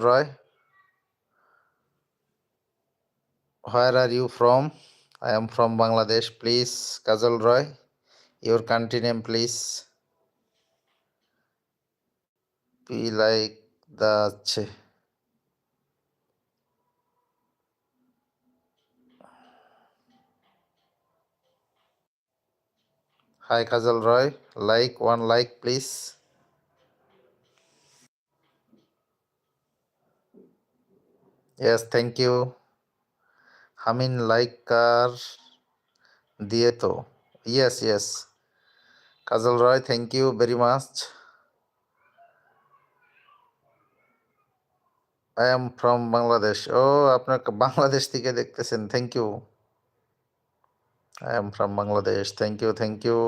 Roy, where are you from? I am from Bangladesh. Please, Kajal Roy, your country name, please. Be like the Che. Hi, Kajal Roy. One like, please. Yes, thank you. Hamin like কার দিয়ে তো yes yes Kajal Roy thank you very much I am from Bangladesh ও আপনার বাংলাদেশ থেকে দেখতেছেন thank you I am from Bangladesh thank you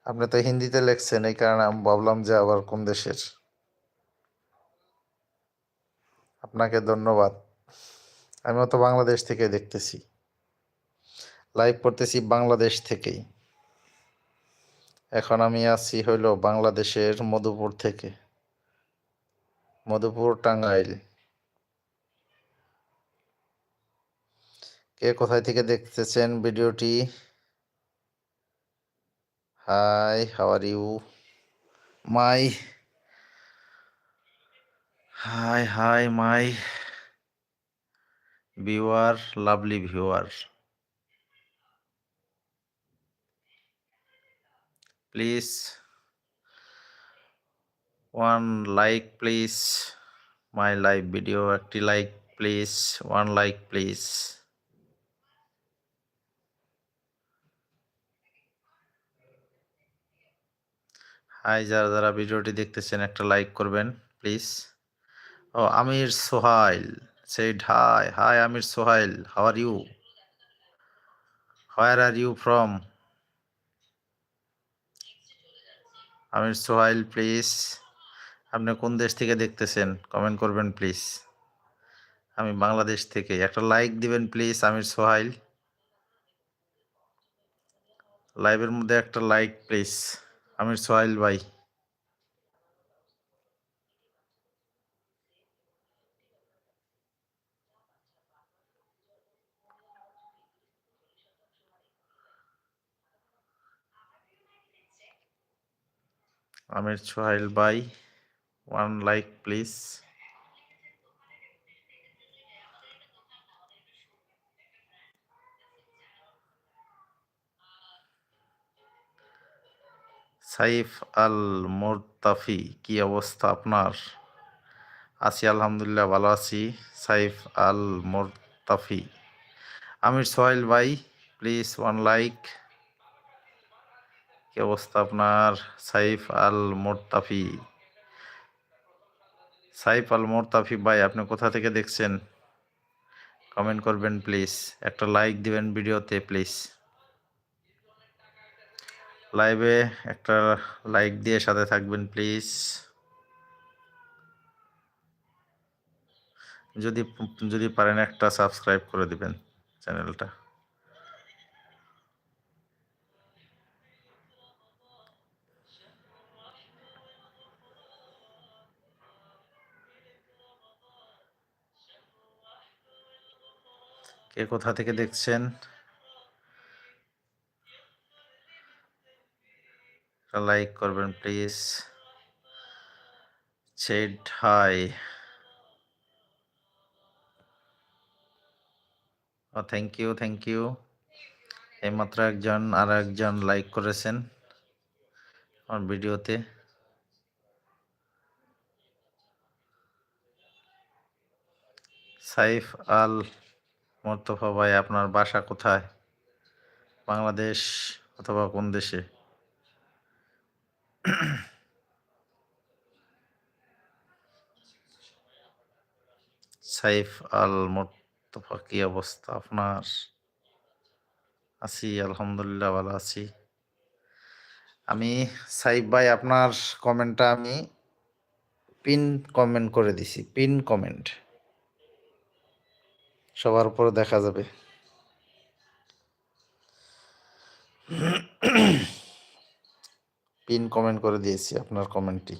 আপনি তো হিন্দিতে লেখছেন এই কারণে আমি ভাবলাম যে আবার কোন দেশের আপনাকে ধন্যবাদ আমিও তো বাংলাদেশ থেকে দেখতেছি লাইভ করতেছি বাংলাদেশ থেকেই এখন আমি আছি হইল বাংলাদেশের মধুপুর থেকে মধুপুর টাঙ্গাইল কে কোথায় থেকে দেখতেছেন ভিডিওটি hi how are you my my viewer lovely viewer please one like please my live video একটি like please one like please hi যারা যারা ভিডিওটি দেখতেছেন একটা লাইক করবেন প্লিজ ও Amir Sohail said hi Amir Sohail how are you where are you from Amir Sohail please আপনি কোন দেশ থেকে দেখতেছেন কমেন্ট করবেন প্লিজ আমি বাংলাদেশ থেকে একটা লাইক দিবেন প্লিজ আমির সোহাইল লাইভের মধ্যে একটা লাইক প্লিজ আমির সোহাইল ভাই আমির সোহাইল ভাই ওয়ান লাইক প্লিজ সাইফ আল মোরতাফি কি অবস্থা আপনার আছি আলহামদুলিল্লাহ ভালো আছি সাইফ আল মোরতাফি আমির সোহাইল ভাই প্লিজ ওয়ান লাইক কি অবস্থা আপনার সাইফ আল মোরতাফি ভাই আপনি কোথা থেকে দেখছেন কমেন্ট করবেন প্লিজ একটা লাইক দিবেন ভিডিওতে প্লিজ লাইভে একটা লাইক দিয়ে সাথে থাকবেন প্লিজ যদি পারেন একটা সাবস্ক্রাইব করে দিবেন চ্যানেলটা কে কোথা থেকে দেখছেন লাইক করবেন প্লিজ সেড হাই ও থ্যাংক ইউ এইমাত্র একজন লাইক করেছেন আমার ভিডিওতে সাইফ আল মোর্তফা ভাই আপনার বাসা কোথায় বাংলাদেশ অথবা কোন দেশে সাইফ আল মোর্তফা কি অবস্থা আপনার আছি আলহামদুলিল্লাহ ভালো আছি আমি সাইফ ভাই আপনার কমেন্টটা আমি পিন কমেন্ট করে দিছি পিন কমেন্ট সবার উপরে দেখা যাবে পিন কমেন্ট করে দিয়েছি আপনার কমেন্টটি